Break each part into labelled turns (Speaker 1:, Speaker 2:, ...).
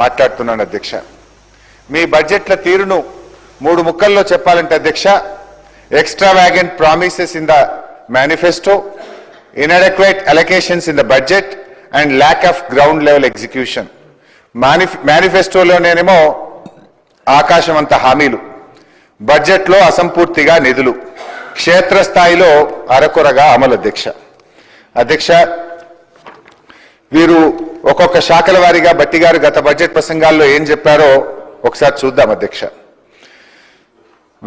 Speaker 1: మాట్లాడుతున్నాను అధ్యక్ష. మీ బడ్జెట్ల తీరును మూడు ముక్కల్లో చెప్పాలంటే అధ్యక్ష, extravagant promises in the manifesto, inadequate allocations in the budget and lack of ground level execution. మేనిఫెస్టోలోనేమో ఆకాశమంత హామీలు, బడ్జెట్లో అసంపూర్తిగా నిధులు, క్షేత్రస్థాయిలో అరకొరగా అమలు. అధ్యక్ష వీరు ఒక్కొక్క శాఖల వారీగా బట్టి గారు గత బడ్జెట్ ప్రసంగాల్లో ఏం చెప్పారో ఒకసారి చూద్దాం అధ్యక్ష.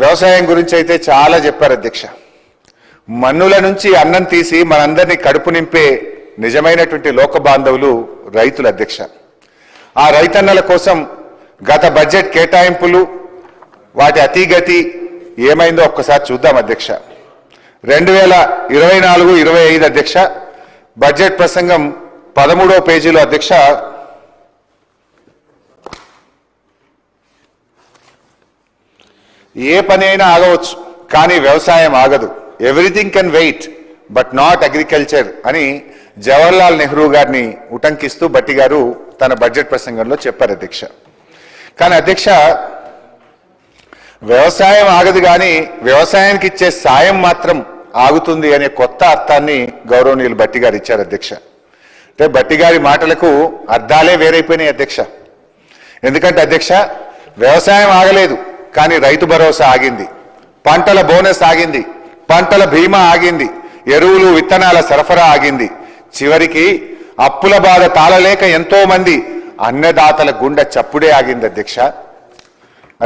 Speaker 1: వ్యవసాయం గురించి అయితే చాలా చెప్పారు అధ్యక్ష. మన్నుల నుంచి అన్నం తీసి మనందరినీ కడుపు నింపే నిజమైనటువంటి లోక బాంధవులు రైతులు అధ్యక్ష. ఆ రైతన్నల కోసం గత బడ్జెట్ కేటాయింపులు, వాటి అతిగతి ఏమైందో ఒక్కసారి చూద్దాం అధ్యక్ష. 2024-25 అధ్యక్ష బడ్జెట్ ప్రసంగం 13వ పేజీలో అధ్యక్ష, ఏ పని అయినా ఆగవచ్చు కానీ వ్యవసాయం ఆగదు, everything can wait but not agriculture అని జవహర్లాల్ నెహ్రూ గారిని ఉటంకిస్తూ బట్టి గారు తన బడ్జెట్ ప్రసంగంలో చెప్పారు అధ్యక్ష. కానీ అధ్యక్ష వ్యవసాయం ఆగదు కానీ వ్యవసాయానికి ఇచ్చే సాయం మాత్రం ఆగుతుంది అనే కొత్త అర్థాన్ని గౌరవనీయులు బట్టి గారు ఇచ్చారు అధ్యక్ష. అంటే బట్టి గారి మాటలకు అర్థాలే వేరైపోయినాయి అధ్యక్ష. ఎందుకంటే అధ్యక్ష వ్యవసాయం ఆగలేదు కానీ రైతు భరోసా ఆగింది, పంటల బోనస్ ఆగింది, పంటల బీమా ఆగింది, ఎరువులు విత్తనాల సరఫరా ఆగింది, చివరికి అప్పుల బాధ తాళలేక ఎంతో మంది అన్నదాతల గుండె చప్పుడే ఆగింది అధ్యక్ష.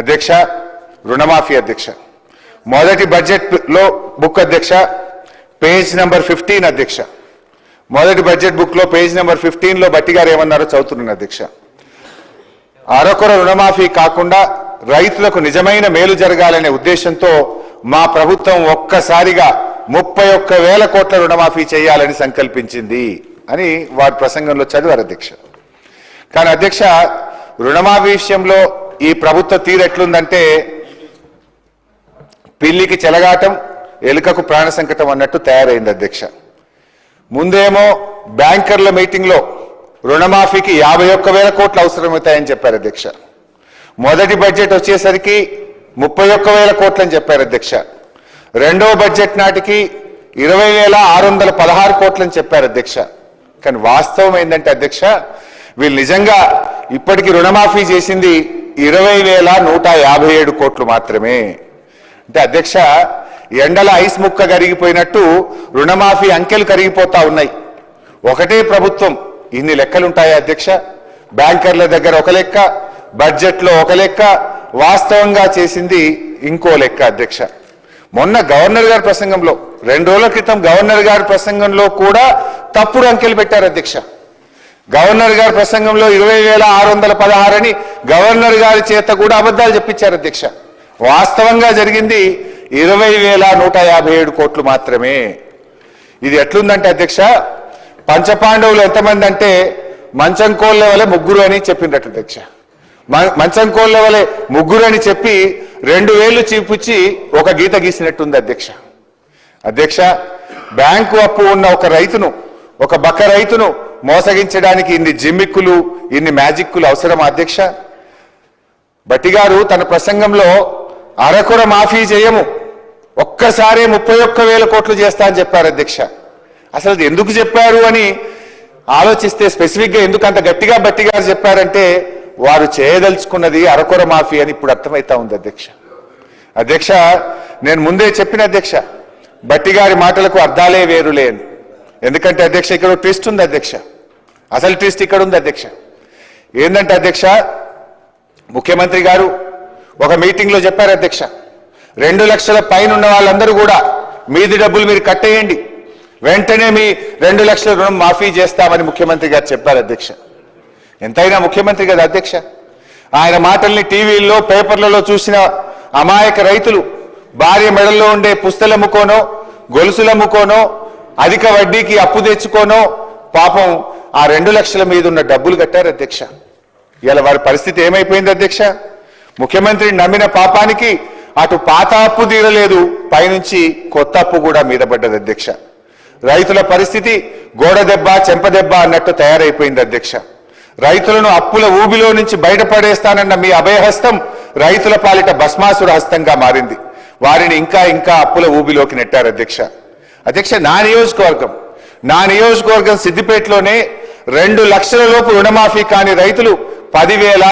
Speaker 1: అధ్యక్ష రుణమాఫీ అధ్యక్ష మొదటి బడ్జెట్ లో బుక్ అధ్యక్ష పేజ్ నెంబర్ 15 అధ్యక్ష. మొదటి బడ్జెట్ బుక్ లో పేజ్ నెంబర్ 15లో బట్టి గారు ఏమన్నారో చదువుతున్నాను అధ్యక్ష. అరకొర రుణమాఫీ కాకుండా రైతులకు నిజమైన మేలు జరగాలనే ఉద్దేశంతో మా ప్రభుత్వం ఒక్కసారిగా 31,000 కోట్ల రుణమాఫీ చేయాలని సంకల్పించింది అని వారి ప్రసంగంలో చదివారు అధ్యక్ష. కానీ అధ్యక్ష రుణమాఫీ విషయంలో ఈ ప్రభుత్వ తీరు ఎట్లుందంటే పిల్లికి చెలగాటం, ఎలుకకు ప్రాణ సంకటం అన్నట్టు తయారైంది అధ్యక్ష. ముందేమో బ్యాంకర్ల మీటింగ్లో రుణమాఫీకి 51,000 కోట్లు అవసరమవుతాయని చెప్పారు అధ్యక్ష. మొదటి బడ్జెట్ వచ్చేసరికి 31,000 కోట్లు అని చెప్పారు అధ్యక్ష. రెండో బడ్జెట్ నాటికి 20,616 కోట్లు అని చెప్పారు అధ్యక్ష. కానీ వాస్తవం ఏంటంటే అధ్యక్ష వీళ్ళు నిజంగా ఇప్పటికీ రుణమాఫీ చేసింది 20,157 కోట్లు మాత్రమే. అంటే అధ్యక్ష ఎండల ఐస్ ముక్క కరిగిపోయినట్టు రుణమాఫీ అంకెలు కరిగిపోతా ఉన్నాయి. ఒకటే ప్రభుత్వం ఇన్ని లెక్కలుంటాయా అధ్యక్ష? బ్యాంకర్ల దగ్గర ఒక లెక్క, బడ్జెట్లో ఒక లెక్క, వాస్తవంగా చేసింది ఇంకో లెక్క అధ్యక్ష. మొన్న గవర్నర్ గారి ప్రసంగంలో 2 రోజుల క్రితం గవర్నర్ గారి ప్రసంగంలో కూడా తప్పుడు అంకెలు పెట్టారు అధ్యక్ష. గవర్నర్ గారి ప్రసంగంలో 20,616 అని గవర్నర్ గారి చేత కూడా అబద్ధాలు చెప్పించారు అధ్యక్ష. వాస్తవంగా జరిగింది 20,157 కోట్లు మాత్రమే. ఇది ఎట్లుందంటే అధ్యక్ష పంచపాండవులు ఎంతమంది అంటే మంచం కోళ్ళ వలె 3 అని చెప్పిందట అధ్యక్ష. మంచం కోళ్ళ వలె 3 అని చెప్పి 2 వేళ్లు చూపించి ఒక గీత గీసినట్టుంది అధ్యక్ష. అధ్యక్ష బ్యాంకు అప్పు ఉన్న ఒక రైతును, ఒక బక్క రైతును మోసగించడానికి ఇన్ని జిమ్మిక్కులు, ఇన్ని మ్యాజిక్కులు అవసరమా అధ్యక్ష? బట్టి గారు తన ప్రసంగంలో అరకొర మాఫీ చేయము, ఒక్కసారే 31,000 కోట్లు చేస్తా అని చెప్పారు అధ్యక్ష. అసలు అది ఎందుకు చెప్పారు అని ఆలోచిస్తే స్పెసిఫిక్గా ఎందుకు అంత గట్టిగా బట్టి గారు చెప్పారంటే వారు చేయదలుచుకున్నది అరకొర మాఫీ అని ఇప్పుడు అర్థమవుతా ఉంది అధ్యక్ష. అధ్యక్ష నేను ముందే చెప్పిన అధ్యక్ష బట్టి గారి మాటలకు అర్థాలే వేరులే అని. ఎందుకంటే అధ్యక్ష ఇక్కడ ట్విస్ట్ ఉంది అధ్యక్ష. అసలు ట్విస్ట్ ఇక్కడ ఉంది అధ్యక్ష. ఏంటంటే అధ్యక్ష ముఖ్యమంత్రి గారు ఒక మీటింగ్లో చెప్పారు అధ్యక్ష 2 లక్షల పైన ఉన్న వాళ్ళందరూ కూడా మీది డబ్బులు మీరు కట్టేయండి, వెంటనే మీ 2 లక్షల రుణం మాఫీ చేస్తామని ముఖ్యమంత్రి గారు చెప్పారు అధ్యక్ష. ఎంతైనా ముఖ్యమంత్రి కదా అధ్యక్ష. ఆయన మాటల్ని టీవీల్లో పేపర్లలో చూసిన అమాయక రైతులు భార్య మెడల్లో ఉండే పుస్తలమ్ముకోనో, గొలుసులమ్ముకోనో, అధిక వడ్డీకి అప్పు తెచ్చుకోనో పాపం ఆ 2 లక్షల మీద ఉన్న డబ్బులు కట్టారు అధ్యక్ష. ఇలా వారి పరిస్థితి ఏమైపోయింది అధ్యక్ష? ముఖ్యమంత్రిని నమ్మిన పాపానికి అటు పాత అప్పు తీరలేదు, పైనుంచి కొత్త అప్పు కూడా మీద పడ్డది అధ్యక్ష. రైతుల పరిస్థితి గోడ దెబ్బ చెంప దెబ్బ అన్నట్టు తయారైపోయింది అధ్యక్ష. రైతులను అప్పుల ఊబిలో నుంచి బయటపడేస్తానన్న మీ అభయహస్తం రైతుల పాలిట భస్మాసుర హస్తంగా మారింది. వారిని ఇంకా ఇంకా అప్పుల ఊబిలోకి నెట్టారు అధ్యక్ష. అధ్యక్ష, నా నియోజకవర్గం సిద్దిపేటలోనే 2 లక్షల లోపు రుణమాఫీ కాని రైతులు 10,000